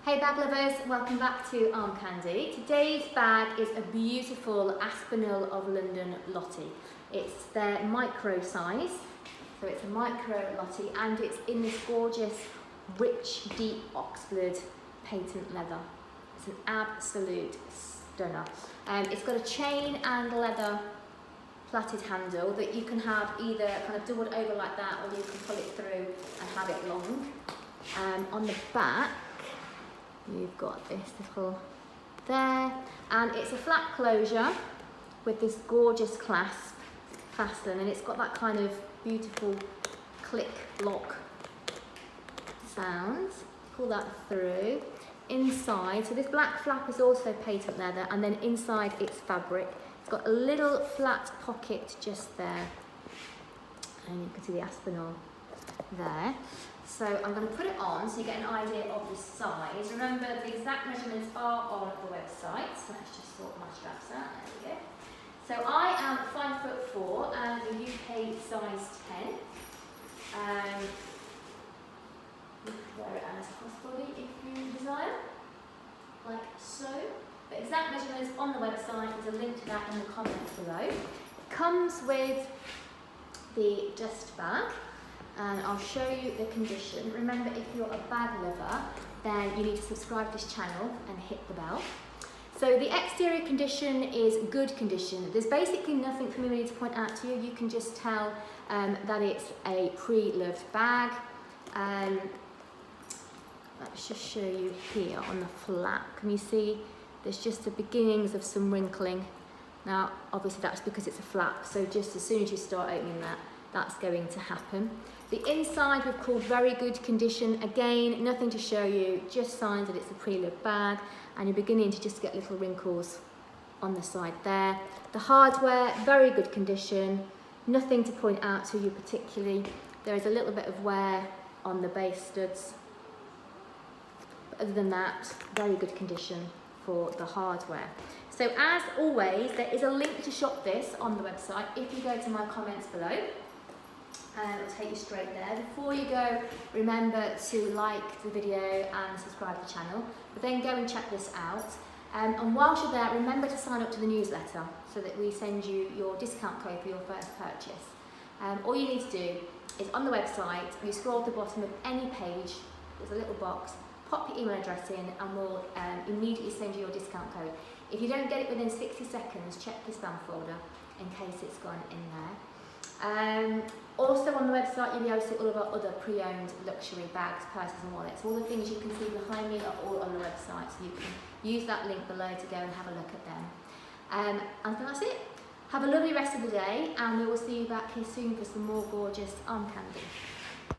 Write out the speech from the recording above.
Hey bag lovers, welcome back to Armcandy. Today's bag is a beautiful Aspinal of London Lottie. It's their micro size, so it's a micro Lottie, and it's in this gorgeous, rich, deep oxblood patent leather. It's an absolute stunner. It's got a chain and leather plaited handle that you can have either kind of doubled over like that, or you can pull it through and have it long. On the back, you've got this little there, and it's a flat closure with this gorgeous clasp fasten, and it's got that kind of beautiful click lock sound. Pull that through. Inside, so this black flap is also patent leather, and then inside it's fabric. It's got a little flat pocket just there, and you can see the Aspinal there. So I'm going to put it on so you get an idea of the size. Remember, the exact measurements are on the website. So let's just sort my straps out. There we go. So I am 5'4" and a UK size 10. You can wear it as a crossbody if you desire, like so. The exact measurements on the website. There's a link to that in the comments below. It comes with the dust bag. And I'll show you the condition. Remember, if you're a bag lover, then you need to subscribe to this channel and hit the bell. So the exterior condition is good condition. There's basically nothing for me really to point out to you. You can just tell that it's a pre-loved bag. Let's just show you here on the flap. Can you see there's just the beginnings of some wrinkling? Now, obviously that's because it's a flap, so just as soon as you start opening that, that's going to happen. The inside we've called very good condition. Again, nothing to show you, just signs that it's a pre-loved bag, and you're beginning to just get little wrinkles on the side there. The hardware, very good condition. Nothing to point out to you particularly. There is a little bit of wear on the base studs. But other than that, very good condition for the hardware. So as always, there is a link to shop this on the website. If you go to my comments below, it'll take you straight there. Before you go, remember to like the video and subscribe to the channel, but then go and check this out. And whilst you're there, remember to sign up to the newsletter so that we send you your discount code for your first purchase. All you need to do is on the website, you scroll to the bottom of any page, there's a little box, pop your email address in, and we'll immediately send you your discount code. If you don't get it within 60 seconds, check your spam folder in case it's gone in there. Also on the website, you'll be able to see all of our other pre-owned luxury bags, purses and wallets. All the things you can see behind me are all on the website, so you can use that link below to go and have a look at them. And that's it. Have a lovely rest of the day, and we will see you back here soon for some more gorgeous Armcandy.